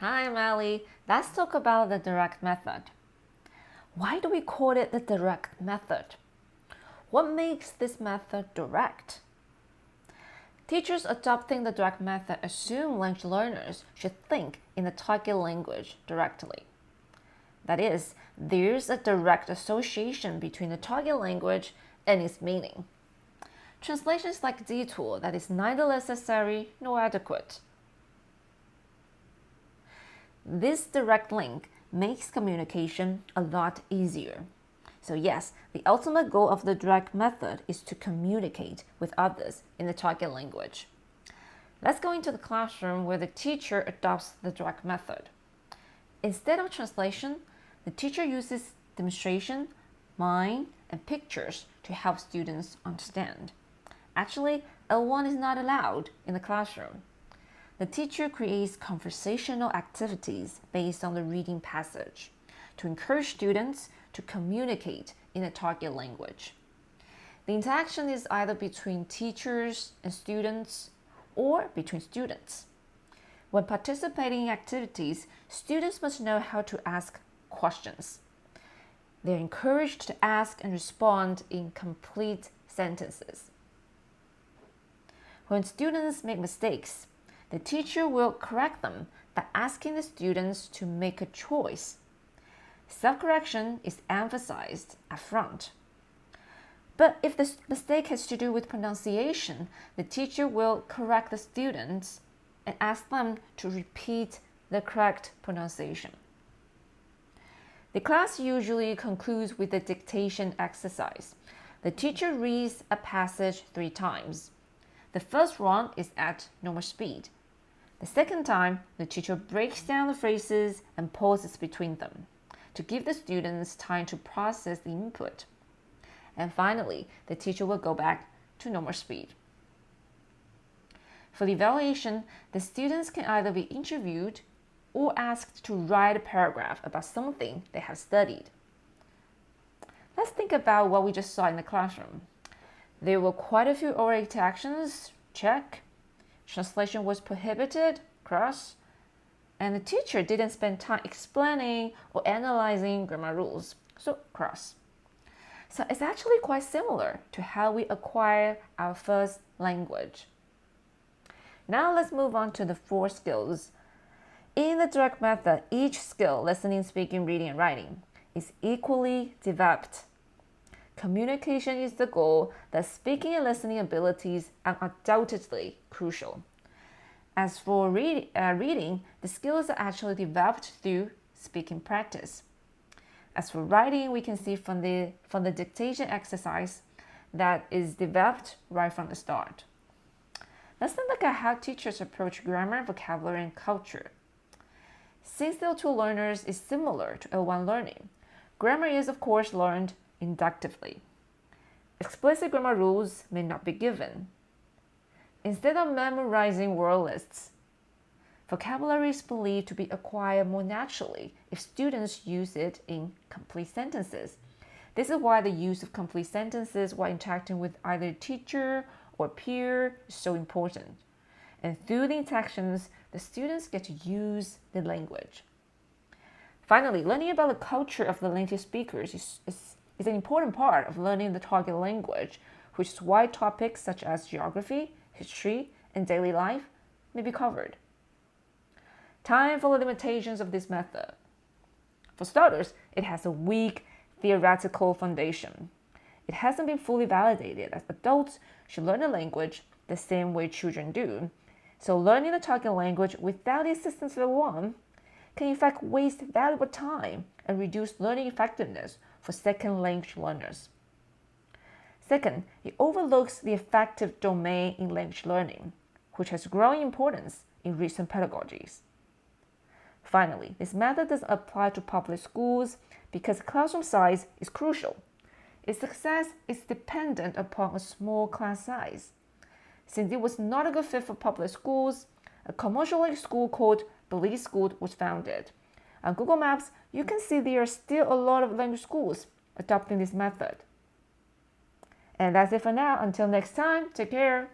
Hi, I'm Ali. Let's talk about the direct method. Why do we call it the direct method? What makes this method direct? Teachers adopting the direct method assume language learners should think in the target language directly. That is, there's a direct association between the target language and its meaning. Translation is like a detour that is neither necessary nor adequate. This direct link makes communication a lot easier. So yes, the ultimate goal of the direct method is to communicate with others in the target language. Let's go into the classroom where the teacher adopts the direct method. Instead of translation, the teacher uses demonstration, mime, and pictures to help students understand. Actually, L1 is not allowed in the classroom. The teacher creates conversational activities based on the reading passage to encourage students to communicate in the target language. The interaction is either between teachers and students or between students. When participating in activities, students must know how to ask questions. They're encouraged to ask and respond in complete sentences. When students make mistakes, the teacher will correct them by asking the students to make a choice. Self-correction is emphasized up front. But if the mistake has to do with pronunciation, the teacher will correct the students and ask them to repeat the correct pronunciation. The class usually concludes with a dictation exercise. The teacher reads a passage 3 times. The first run is at normal speed. The second time, the teacher breaks down the phrases and pauses between them to give the students time to process the input. And finally, the teacher will go back to normal speed. For the evaluation, the students can either be interviewed or asked to write a paragraph about something they have studied. Let's think about what we just saw in the classroom. There were quite a few oral interactions, check. Translation was prohibited, cross. And the teacher didn't spend time explaining or analyzing grammar rules, so cross. So it's actually quite similar to how we acquire our first language. Now let's move on to the 4 skills. In the direct method, each skill, listening, speaking, reading, and writing, is equally developed. Communication is the goal, the speaking and listening abilities are undoubtedly crucial. As for reading, the skills are actually developed through speaking practice. As for writing, we can see from the dictation exercise that is developed right from the start. Let's then look at how teachers approach grammar, vocabulary, and culture. Since the L2 learners is similar to L1 learning, grammar is of course learned inductively. Explicit grammar rules may not be given. Instead of memorizing word lists, vocabulary is believed to be acquired more naturally if students use it in complete sentences. This is why the use of complete sentences while interacting with either a teacher or peer is so important. And through the interactions, the students get to use the language. Finally, learning about the culture of the native speakers is an important part of learning the target language, which is why topics such as geography, history, and daily life may be covered. Time for the limitations of this method. For starters, it has a weak theoretical foundation. It hasn't been fully validated as adults should learn a language the same way children do. So learning the target language without the assistance of L1 can in fact waste valuable time and reduce learning effectiveness for second language learners. Second, it overlooks the effective domain in language learning, which has growing importance in recent pedagogies. Finally, this method doesn't apply to public schools because classroom size is crucial. Its success is dependent upon a small class size. Since it was not a good fit for public schools, a commercial language school called Belize School was founded. On Google Maps, you can see there are still a lot of language schools adopting this method. And that's it for now. Until next time, take care.